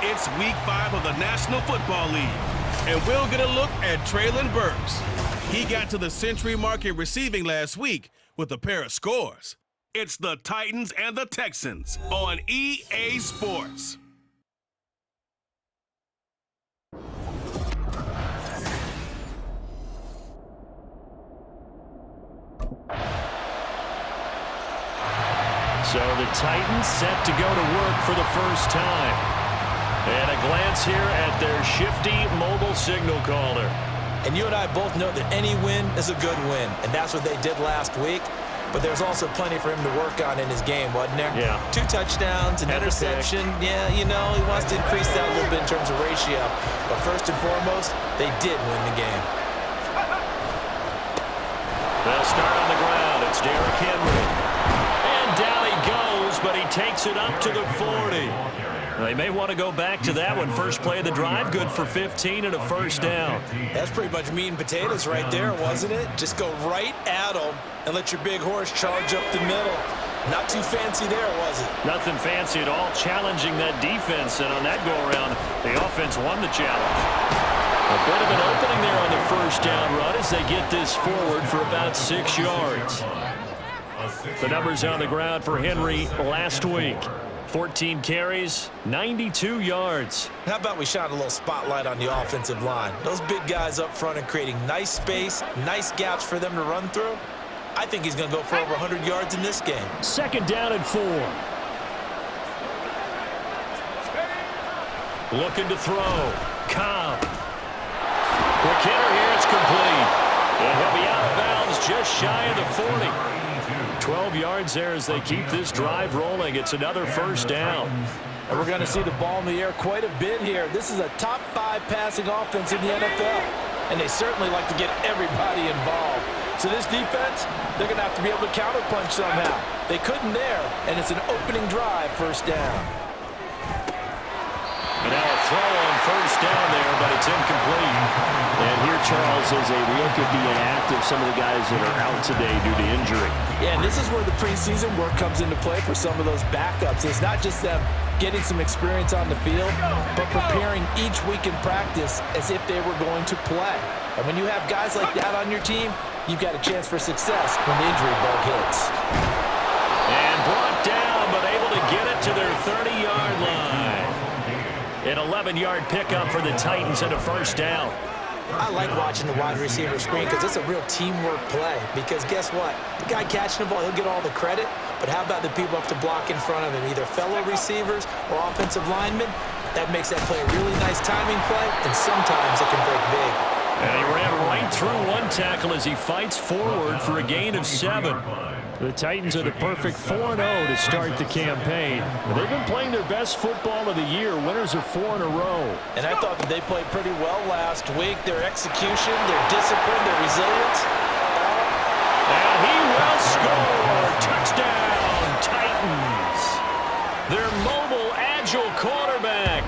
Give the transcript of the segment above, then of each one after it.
It's Week 5 of the National Football League, and we'll get a look at Traylon Burks. He got to the century mark in receiving last week with a pair of scores. It's the Titans and the Texans on EA Sports. So the Titans set to go to work for the first time. And a glance here at their shifty mobile signal caller. And you and I both know that any win is a good win, and that's what they did last week. But there's also plenty for him to work on in his game, wasn't there? Yeah. 2 touchdowns, an interception. Yeah, you know, he wants to increase that a little bit in terms of ratio. But first and foremost, they did win the game. They'll start on the ground. It's Derrick Henry. And down he goes, but he takes it up to the 40. They may want to go back to that one. First play of the drive, good for 15 and a first down. That's pretty much meat and potatoes right there, wasn't it? Just go right at them and let your big horse charge up the middle. Not too fancy there, was it? Nothing fancy at all, challenging that defense. And on that go-around, the offense won the challenge. A bit of an opening there on the first down run as they get this forward for about 6 yards. The numbers on the ground for Henry last week. 14 carries, 92 yards. How about we shine a little spotlight on the offensive line? Those big guys up front and creating nice space, nice gaps for them to run through. I think he's going to go for over 100 yards in this game. Second down and 4. Looking to throw. Cobb. Quick hitter here, it's complete. And he'll be out of bounds just shy of the 40. 12 yards there as they keep this drive rolling. It's another first down. And we're going to see the ball in the air quite a bit here. This is a top 5 passing offense in the NFL. And they certainly like to get everybody involved. So this defense, they're going to have to be able to counterpunch somehow. They couldn't there, and it's an opening drive, first down. And now a throw on first down there, but it's incomplete. And here, Charles, is a look at the inactive, some of the guys that are out today due to injury. Yeah, and this is where the preseason work comes into play for some of those backups. It's not just them getting some experience on the field, but preparing each week in practice as if they were going to play. And when you have guys like that on your team, you've got a chance for success when the injury bug hits. And brought down, but able to get it to their 30-yard line. An 11-yard pickup for the Titans and a first down. I like watching the wide receiver screen because it's a real teamwork play. Because guess what? The guy catching the ball, he'll get all the credit. But how about the people up to block in front of him, either fellow receivers or offensive linemen? That makes that play a really nice timing play, and sometimes it can break big. And he ran right through one tackle as he fights forward for a gain of 7. The Titans are the perfect 4-0 to start the campaign. They've been playing their best football of the year. Winners of 4 in a row. And I thought that they played pretty well last week. Their execution, their discipline, their resilience. And he will score. Touchdown, Titans. Their mobile, agile quarterback.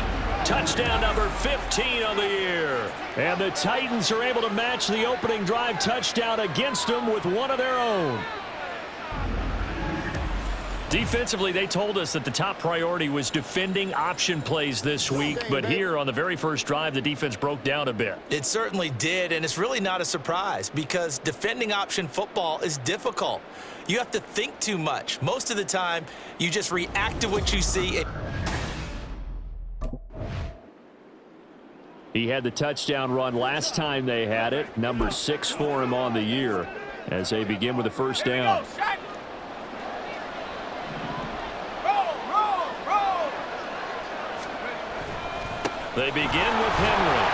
Touchdown number 15 on the year. And the Titans are able to match the opening drive touchdown against them with one of their own. Defensively, they told us that the top priority was defending option plays this week. But here on the very first drive, the defense broke down a bit. It certainly did, and it's really not a surprise because defending option football is difficult. You have to think too much. Most of the time, you just react to what you see. He had the touchdown run last time they had it. Number 6 for him on the year as they begin with the first down. They begin with Henry.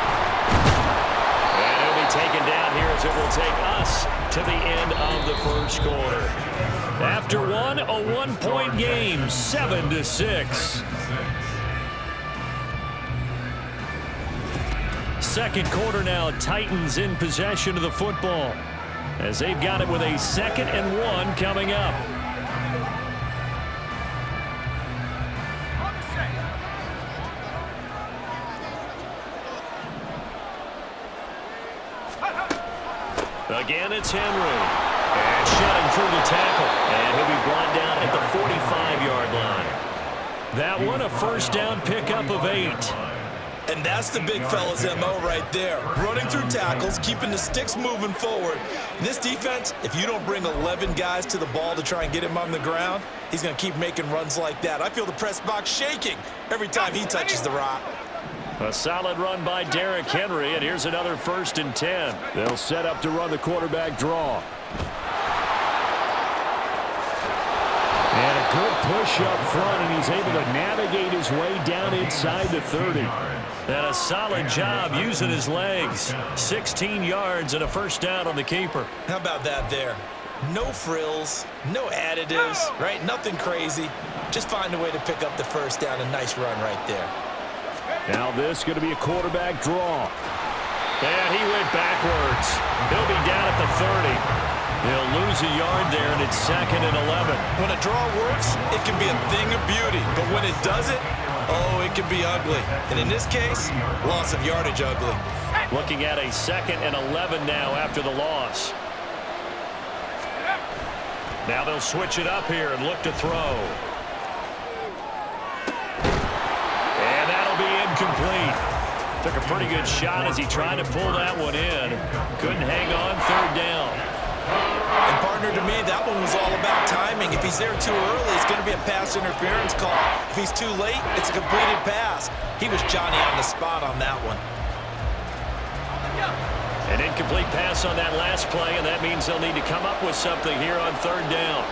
And he'll be taken down here as it will take us to the end of the first quarter. After one, a one-point game, 7-6. Second quarter now, Titans in possession of the football as they've got it with a 2nd and 1 coming up. Again, it's Henry. And shutting through the tackle. And he'll be brought down at the 45-yard line. That one, a first down pickup of 8. And that's the big fella's MO right there. Running through tackles, keeping the sticks moving forward. This defense, if you don't bring 11 guys to the ball to try and get him on the ground, he's going to keep making runs like that. I feel the press box shaking every time he touches the rock. A solid run by Derrick Henry, and here's another 1st and 10. They'll set up to run the quarterback draw. And a good push up front, and he's able to navigate his way down inside the 30. And a solid job using his legs. 16 yards and a first down on the keeper. How about that there? No frills, no additives, right? Nothing crazy. Just find a way to pick up the first down. A nice run right there. Now this is going to be a quarterback draw. And he went backwards. He'll be down at the 30. He'll lose a yard there, and it's 2nd and 11. When a draw works, it can be a thing of beauty. But when it doesn't, oh, it can be ugly. And in this case, loss of yardage ugly. Looking at a 2nd and 11 now after the loss. Now they'll switch it up here and look to throw. And that'll be incomplete. Took a pretty good shot as he tried to pull that one in. Couldn't hang on, 3rd down. And partner, to me, that one was all about timing. If he's there too early, it's going to be a pass interference call. If he's too late, it's a completed pass. He was Johnny on the spot on that one. An incomplete pass on that last play, and that means they'll need to come up with something here on 3rd down.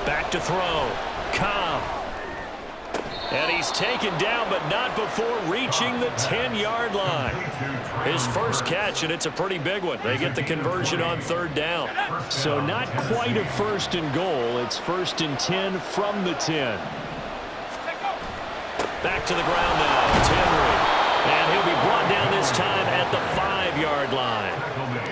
Back to throw. Cobb. And he's taken down, but not before reaching the 10-yard line. His first catch, and it's a pretty big one. They get the conversion on 3rd down. So not quite a 1st and goal. It's 1st and 10 from the 10. Back to the ground now. It's Henry. And he'll be brought down this time at the 5-yard line.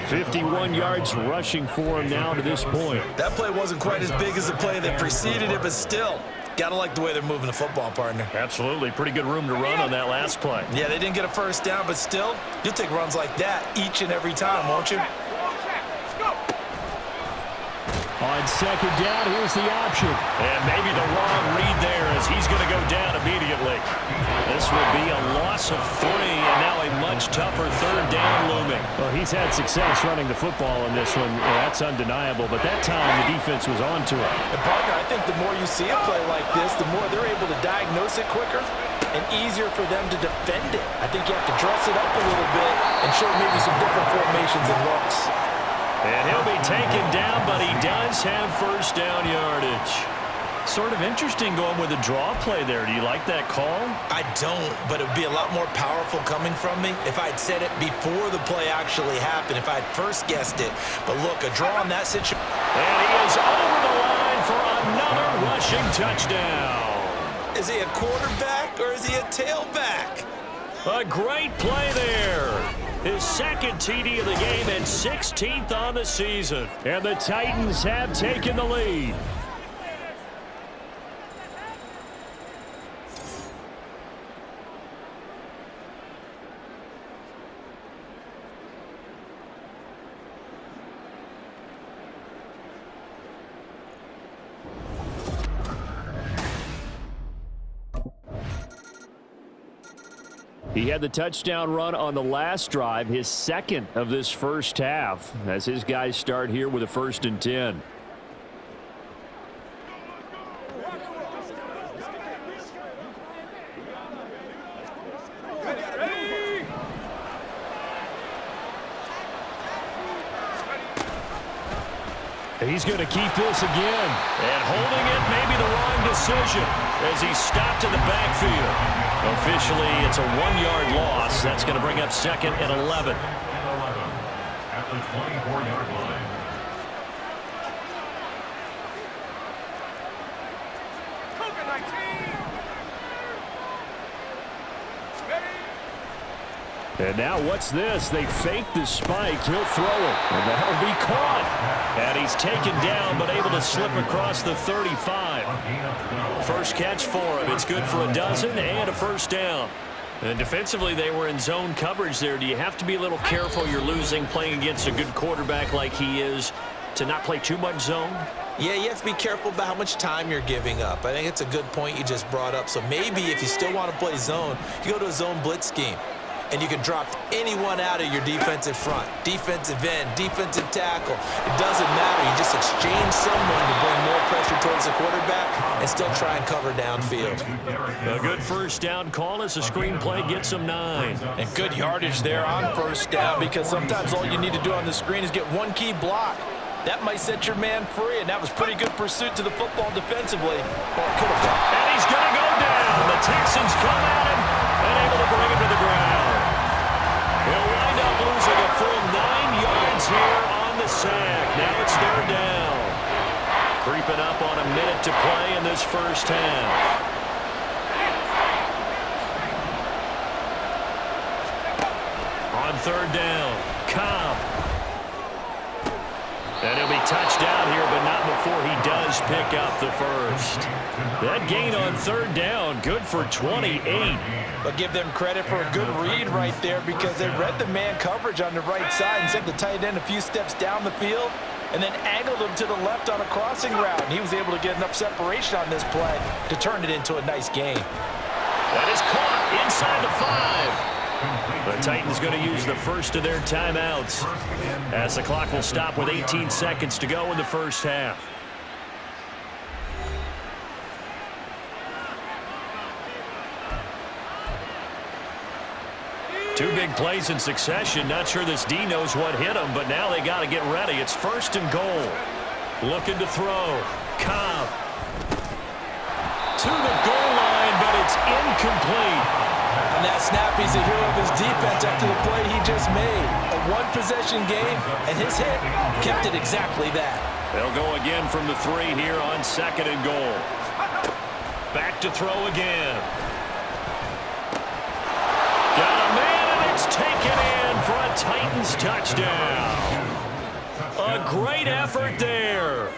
51 yards rushing for him now to this point. That play wasn't quite as big as the play that preceded it, but still, gotta like the way they're moving the football, partner. Absolutely. Pretty good room to run on that last play. Yeah, they didn't get a first down, but still, you'll take runs like that each and every time, won't you? On 2nd down, here's the option. And maybe the wrong read there as he's going to go down immediately. This would be a loss of 3, and now a much tougher 3rd down looming. Well, he's had success running the football in this one. That's undeniable, but that time the defense was on to it. And partner, I think the more you see a play like this, the more they're able to diagnose it quicker and easier for them to defend it. I think you have to dress it up a little bit and show maybe some different formations and looks. And he'll be taken down, but he does have first down yardage. Sort of interesting going with a draw play there. Do you like that call? I don't, but it would be a lot more powerful coming from me if I'd said it before the play actually happened, if I'd first guessed it. But look, a draw in that situation. And he is over the line for another rushing touchdown. Is he a quarterback or is he a tailback? A great play there. His 2nd TD of the game and 16th on the season. And the Titans have taken the lead. He had the touchdown run on the last drive, his 2nd of this first half, as his guys start here with a 1st and 10. He's going to keep this again. And holding it may be the wrong decision. as he's stopped in the backfield. Officially, it's a 1-yard loss. That's going to bring up 2nd and 11. At the 24-yard line. And now what's this? They fake the spike. He'll throw it. And that'll be caught. And he's taken down, but able to slip across the 35. First catch for him. It's good for a dozen and a first down. And defensively, they were in zone coverage there. Do you have to be a little careful? You're losing playing against a good quarterback like he is to not play too much zone? Yeah, you have to be careful about how much time you're giving up. I think it's a good point you just brought up. So maybe if you still want to play zone, you go to a zone blitz scheme. And you can drop anyone out of your defensive front, defensive end, defensive tackle. It doesn't matter. You just exchange someone to bring more pressure towards the quarterback and still try and cover downfield. A good first down call as the screenplay gets him 9. And good yardage there on first down, because sometimes all you need to do on the screen is get one key block. That might set your man free, and that was pretty good pursuit to the football defensively. Or it could have been. And he's going to go down. The Texans come at him and able to bring him to the ground. He'll wind up losing a full 9 yards here on the sack. Now it's 3rd down. Creeping up on a minute to play in this first half. On 3rd down, Cobb. And he'll be touched out here, but not before he does pick up the first. That gain on 3rd down, good for 28. But give them credit for a good read right there, because they read the man coverage on the right side and sent the tight end a few steps down the field and then angled him to the left on a crossing route. And he was able to get enough separation on this play to turn it into a nice gain. That is caught inside the 5. The Titans going to use the first of their timeouts as the clock will stop with 18 seconds to go in the first half. Two big plays in succession. Not sure this D knows what hit him, but now they got to get ready. It's 1st and goal. Looking to throw. Cobb. To the goal line, but it's incomplete. On that snap, he's a hero of his defense after the play he just made. A one-possession game, and his hit kept it exactly that. They'll go again from the 3 here on 2nd and goal. Back to throw again. Got a man, and it's taken in for a Titans touchdown. A great effort there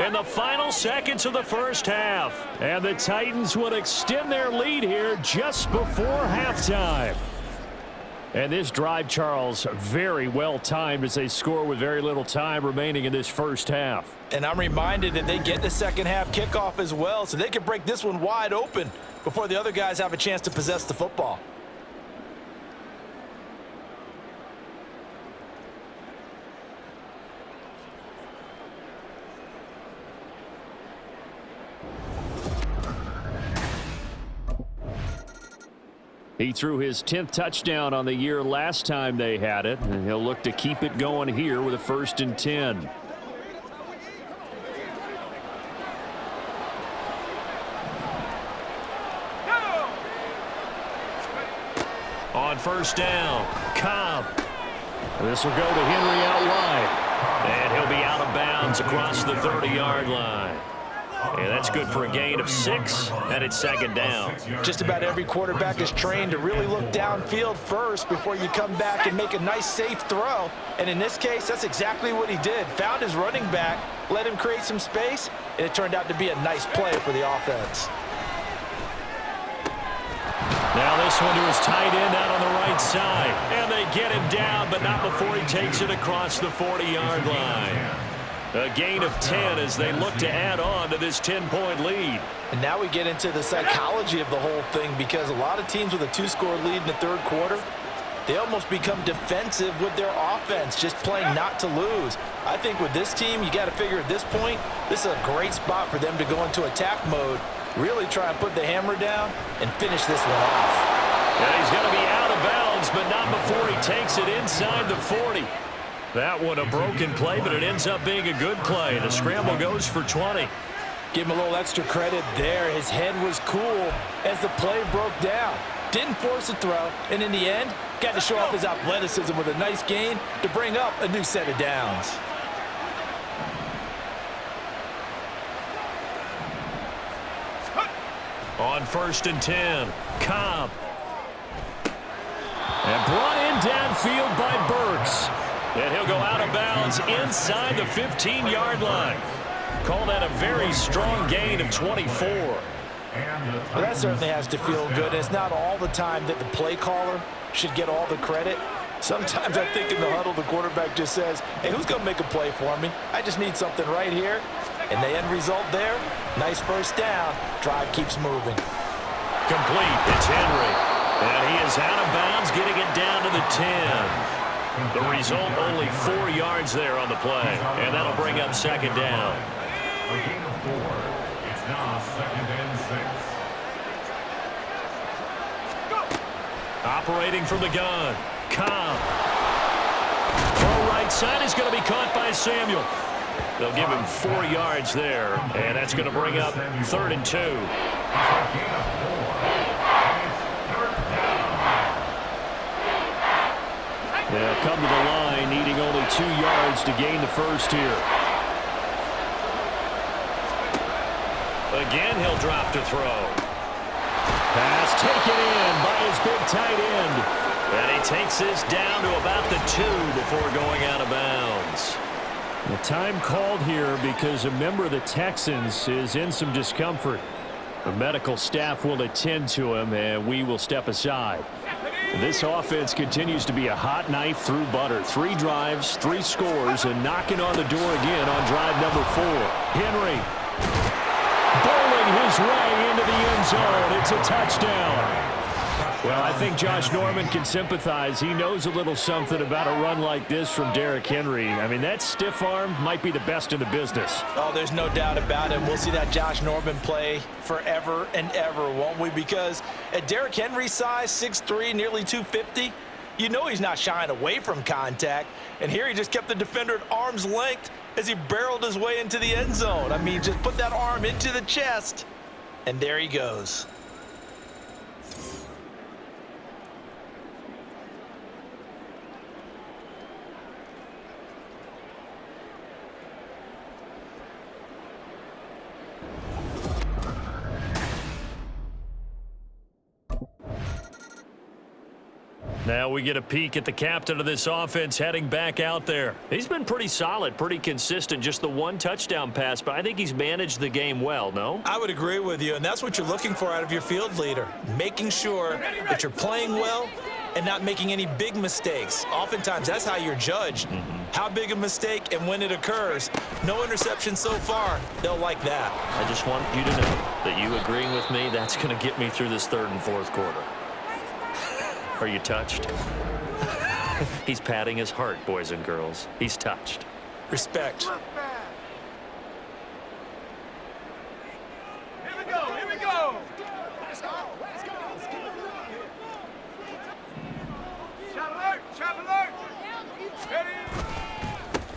in the final seconds of the first half. And the Titans would extend their lead here just before halftime. And this drive, Charles, very well timed as they score with very little time remaining in this first half. And I'm reminded that they get the second half kickoff as well, so they can break this one wide open before the other guys have a chance to possess the football. He threw his 10th touchdown on the year last time they had it, and he'll look to keep it going here with a 1st and 10. On 1st down, Cobb. This will go to Henry out wide. And he'll be out of bounds across the 30-yard line. And that's good for a gain of 6, and it's 2nd down. Just about every quarterback is trained to really look downfield first before you come back and make a nice, safe throw. And in this case, that's exactly what he did. Found his running back, let him create some space, and it turned out to be a nice play for the offense. Now this one to his tight end out on the right side. And they get him down, but not before he takes it across the 40-yard line. A gain of 10 as they look to add on to this 10-point lead. And now we get into the psychology of the whole thing, because a lot of teams with a 2-score lead in the 3rd quarter, they almost become defensive with their offense, just playing not to lose. I think with this team, you got to figure at this point, this is a great spot for them to go into attack mode, really try and put the hammer down and finish this one off. And he's going to be out of bounds, but not before he takes it inside the 40. That one a broken play, but it ends up being a good play. The scramble goes for 20. Give him a little extra credit there. His head was cool as the play broke down. Didn't force a throw, and in the end, got to show off his athleticism with a nice gain to bring up a new set of downs. On 1st and 10, Cobb. And brought in downfield by Burks. And he'll go out of bounds inside the 15-yard line. Call that a very strong gain of 24. Well, that certainly has to feel good. It's not all the time that the play caller should get all the credit. Sometimes I think in the huddle, the quarterback just says, hey, who's going to make a play for me? I just need something right here. And the end result there, nice first down. Drive keeps moving. Complete. It's Henry. And he is out of bounds, getting it down to the 10. The result, only 4 yards there on the play. And that'll bring up 2nd down. A gain of 4. It's now 2nd and 6. Operating from the gun. Cobb. Throw right side is going to be caught by Samuel. They'll give him 4 yards there, and that's going to bring up 3rd and 2. A gain of 4. They'll come to the line, needing only 2 yards to gain the first here. Again, he'll drop to throw. Pass taken in by his big tight end. And he takes this down to about the 2 before going out of bounds. The time called here because a member of the Texans is in some discomfort. The medical staff will attend to him, and we will step aside. This offense continues to be a hot knife through butter. 3 drives, 3 scores, and knocking on the door again on drive number 4. Henry bowling his way into the end zone. It's a touchdown. Well, I think Josh Norman can sympathize. He knows a little something about a run like this from Derrick Henry. I mean, that stiff arm might be the best in the business. Oh, there's no doubt about it. We'll see that Josh Norman play forever and ever, won't we? Because at Derrick Henry's size, 6'3", nearly 250, you know he's not shying away from contact. And here he just kept the defender at arm's length as he barreled his way into the end zone. I mean, just put that arm into the chest, and there he goes. Now we get a peek at the captain of this offense heading back out there. He's been pretty solid, pretty consistent, just the 1 touchdown pass, but I think he's managed the game well, no? I would agree with you, and that's what you're looking for out of your field leader, making sure that you're playing well and not making any big mistakes. Oftentimes, that's how you're judged. How big a mistake and when it occurs. No interception so far. They'll like that. I just want you to know that you agreeing with me, that's going to get me through this 3rd and 4th quarter. Are you touched? He's patting his heart, boys and girls. He's touched. Respect. Here we go. Here we go. Let's go. Let's go. Shot alert. Shot alert. Ready.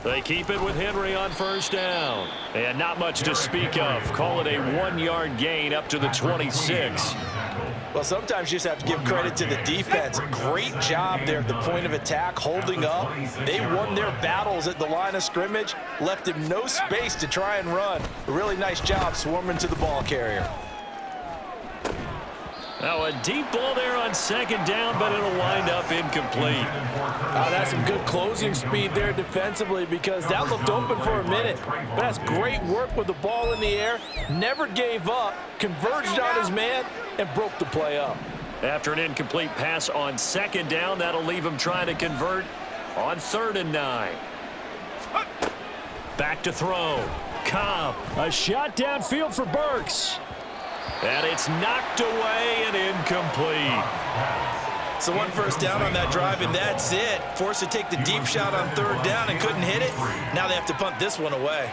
They keep it with Henry on 1st down. And not much to speak of. Call it a 1-yard gain up to the 26. Well, sometimes you just have to give credit to the defense. Great job there at the point of attack, holding up. They won their battles at the line of scrimmage, left him no space to try and run. A really nice job swarming to the ball carrier. Now a deep ball there on 2nd down, but it'll wind up incomplete. That's some good closing speed there defensively because that looked open for a minute. But that's great work with the ball in the air. Never gave up, converged on his man, and broke the play up. After an incomplete pass on 2nd down, that'll leave him trying to convert on 3rd and 9. Back to throw. Cobb. A shot downfield for Burks. And it's knocked away and incomplete. So 1 first down on that drive, and that's it. Forced to take the deep shot on 3rd down and couldn't hit it. Now they have to punt this one away.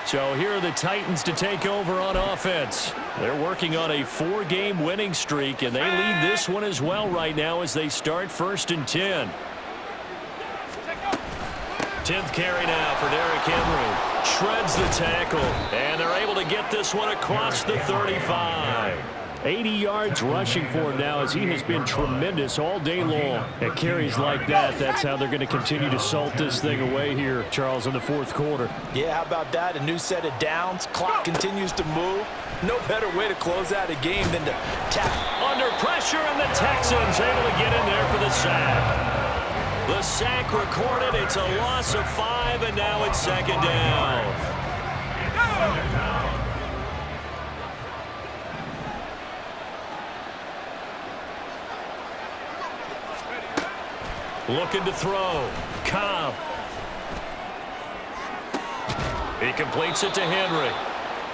So here are the Titans to take over on offense. They're working on a 4-game winning streak, and they lead this one as well right now as they start 1st and 10. 10th carry now for Derrick Henry. Shreds the tackle, and they're able to get this one across the 35. 80 yards rushing for him now as he has been tremendous all day long. At carries like that, that's how they're going to continue to salt this thing away here, Charles, in the 4th quarter. Yeah, how about that? A new set of downs. Clock continues to move. No better way to close out a game than to tap. Under pressure, and the Texans able to get in there for the sack. The sack recorded. It's a loss of 5, and now it's 2nd down. Looking to throw. Cobb. He completes it to Henry.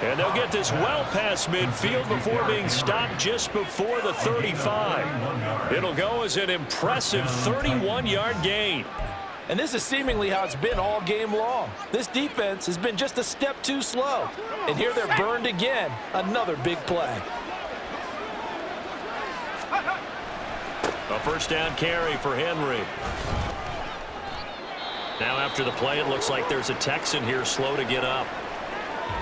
And they'll get this well past midfield before being stopped just before the 35. It'll go as an impressive 31-yard gain. And this is seemingly how it's been all game long. This defense has been just a step too slow. And here they're burned again. Another big play. A 1st down carry for Henry. Now after the play, it looks like there's a Texan here slow to get up.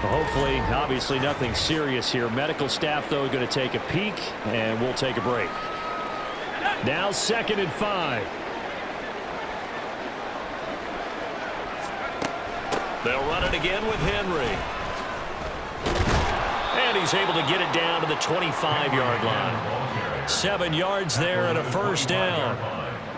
Well, hopefully, obviously nothing serious here. Medical staff, though, going to take a peek, and we'll take a break. Now 2nd and 5. They'll run it again with Henry. And he's able to get it down to the 25-yard line. 7 yards there and a 1st down.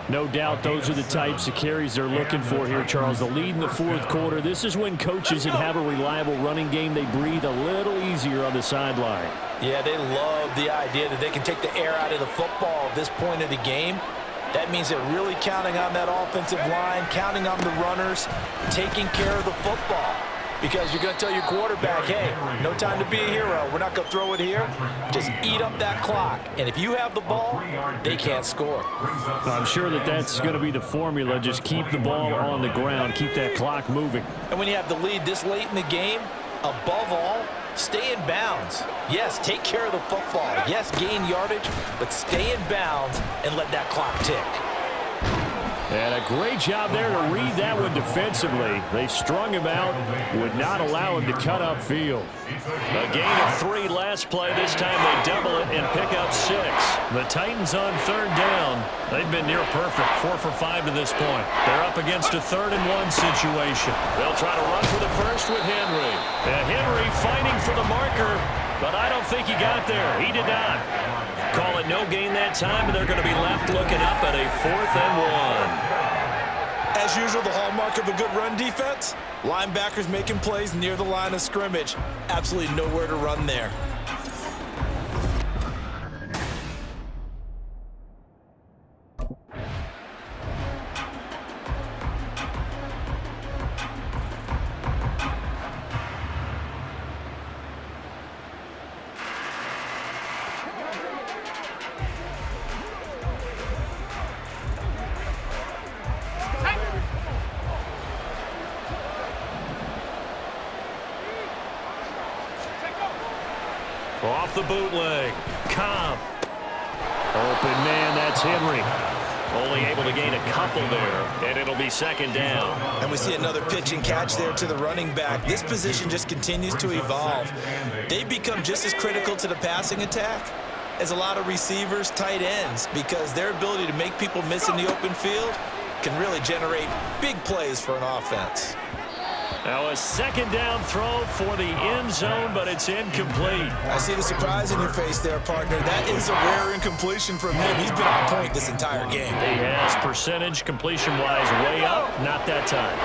No doubt those are the types of carries they're looking for here, Charles. The lead in the 4th quarter. This is when coaches that have a reliable running game, they breathe a little easier on the sideline. Yeah, they love the idea that they can take the air out of the football at this point of the game. That means they're really counting on that offensive line, counting on the runners, taking care of the football. Because you're going to tell your quarterback, hey, no time to be a hero. We're not going to throw it here. Just eat up that clock. And if you have the ball, they can't score. I'm sure that that's going to be the formula. Just keep the ball on the ground. Keep that clock moving. And when you have the lead this late in the game, above all, stay in bounds. Yes, take care of the football. Yes, gain yardage, but stay in bounds and let that clock tick. And a great job there to read that one defensively. They strung him out, would not allow him to cut upfield. A gain of 3 last play. This time they double it and pick up 6. The Titans on 3rd down. They've been near perfect, 4 for 5 to this point. They're up against a 3rd and 1 situation. They'll try to run for the first with Henry. And Henry fighting for the marker, but I don't think he got there. He did not. Call it no gain that time, and they're going to be left looking up at a 4th and 1. As usual, the hallmark of a good run defense, linebackers making plays near the line of scrimmage. Absolutely nowhere to run there. Off the bootleg. Cobb. Open man, that's Henry. Only able to gain a couple there, and it'll be 2nd down. And we see another pitch and catch there to the running back. This position just continues to evolve. They've become just as critical to the passing attack as a lot of receivers, tight ends, because their ability to make people miss in the open field can really generate big plays for an offense. Now a 2nd down throw for the end zone, but it's incomplete. I see the surprise in your face there, partner. That is a rare incompletion from him. He's been on point this entire game. He has percentage completion-wise way up, not that time.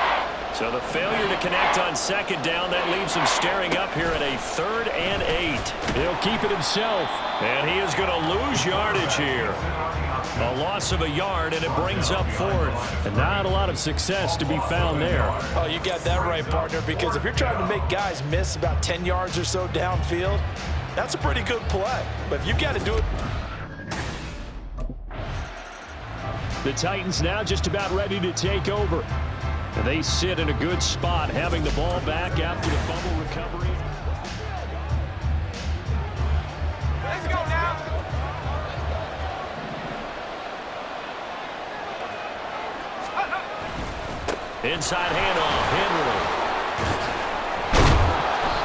So the failure to connect on 2nd down, that leaves him staring up here at a 3rd and 8. He'll keep it himself, and he is going to lose yardage here. A loss of a yard, and it brings up 4th. And not a lot of success to be found there. Oh, you got that right, partner, because if you're trying to make guys miss about 10 yards or so downfield, that's a pretty good play. But if you've got to do it. The Titans now just about ready to take over. And they sit in a good spot, having the ball back after the fumble recovery. Let's go now. Inside handoff, Henry.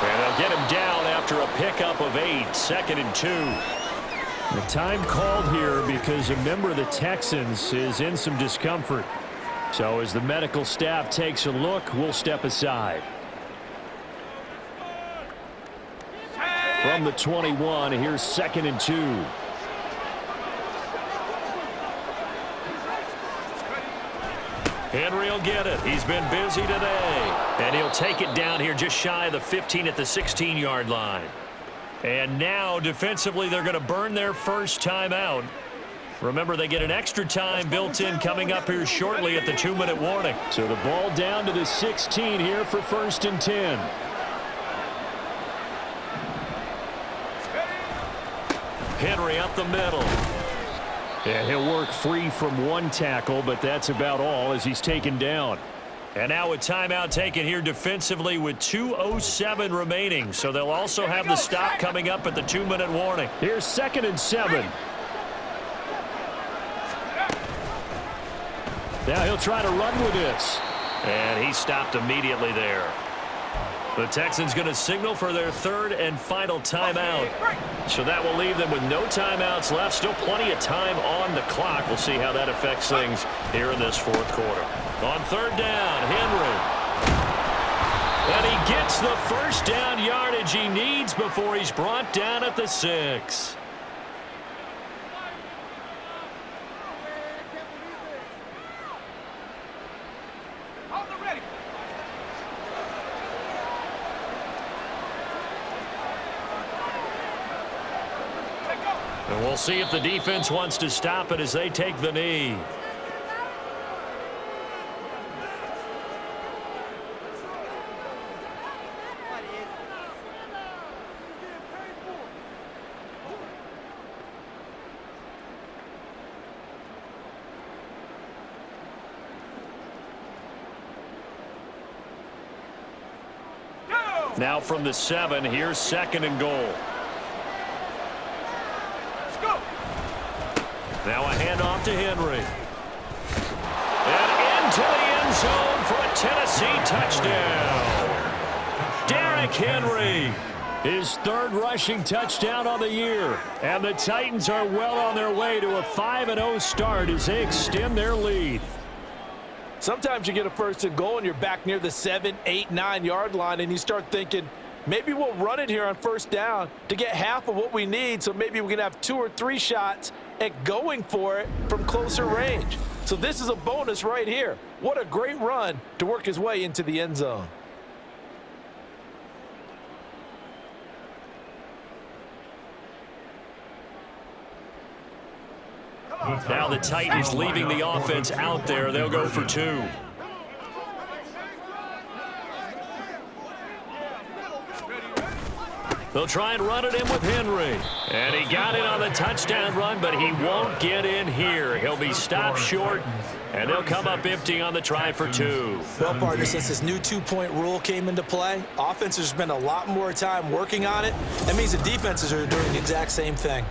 And they'll get him down after a pickup of 8, 2nd and 2. The time called here because a member of the Texans is in some discomfort. So as the medical staff takes a look, we'll step aside. From the 21, here's 2nd and 2. Henry will get it. He's been busy today. And he'll take it down here just shy of the 15 at the 16-yard line. And now, defensively, they're going to burn their first timeout. Remember, they get an extra time built in coming up here shortly at the 2-minute warning. So the ball down to the 16 here for 1st and 10. Henry up the middle. Yeah, he'll work free from one tackle, but that's about all as he's taken down. And now a timeout taken here defensively with 2:07 remaining. So they'll also have the stop coming up at the 2-minute warning. Here's 2nd and 7. Now he'll try to run with this. And he stopped immediately there. The Texans going to signal for their 3rd and final timeout. So that will leave them with no timeouts left. Still plenty of time on the clock. We'll see how that affects things here in this 4th quarter. On 3rd down, Henry. And he gets the first down yardage he needs before he's brought down at the 6. And we'll see if the defense wants to stop it as they take the knee. Now from the 7, here's 2nd and goal. Now a handoff to Henry. And into the end zone for a Tennessee touchdown. Derrick Henry. His 3rd rushing touchdown on the year. And the Titans are well on their way to a 5-0 start as they extend their lead. Sometimes you get a 1st and goal and you're back near the 7, 8, 9-yard line and you start thinking, maybe we'll run it here on 1st down to get half of what we need, so maybe we can have 2 or 3 shots at going for it from closer range. So this is a bonus right here. What a great run to work his way into the end zone. Now the Titans leaving the offense out there. They'll go for 2. They'll try and run it in with Henry. And he got it on the touchdown run, but he won't get in here. He'll be stopped short, and they'll come up empty on the try for 2. Well, partner, since this new 2-point rule came into play, offenses spend a lot more time working on it. That means the defenses are doing the exact same thing.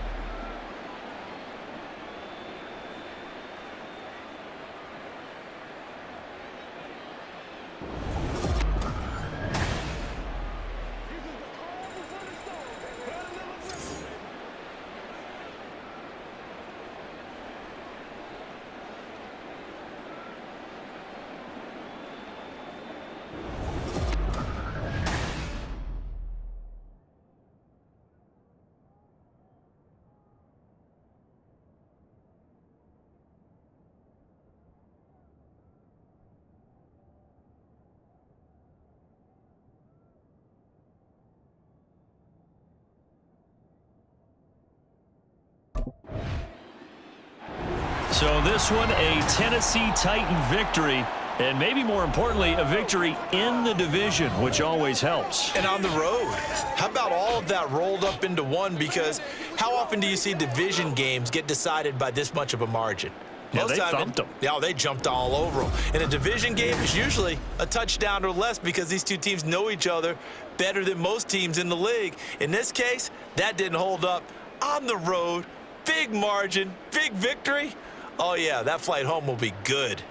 So this one, a Tennessee Titan victory, and maybe more importantly, a victory in the division, which always helps. And on the road. How about all of that rolled up into one? Because how often do you see division games get decided by this much of a margin? Yeah, they thumped them. Yeah, they jumped all over them. In a division game, it's usually a touchdown or less because these two teams know each other better than most teams in the league. In this case, that didn't hold up. On the road, big margin, big victory. Oh, yeah, that flight home will be good.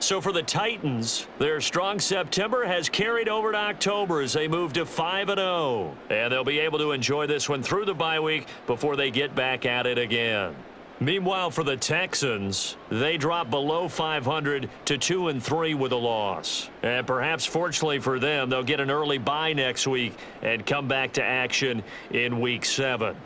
So for the Titans, their strong September has carried over to October as they move to 5-0. And they'll be able to enjoy this one through the bye week before they get back at it again. Meanwhile, for the Texans, they drop below 500 to 2-3 with a loss. And perhaps fortunately for them, they'll get an early bye next week and come back to action in Week 7.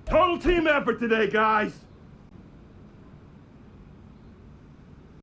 Total team effort today, guys.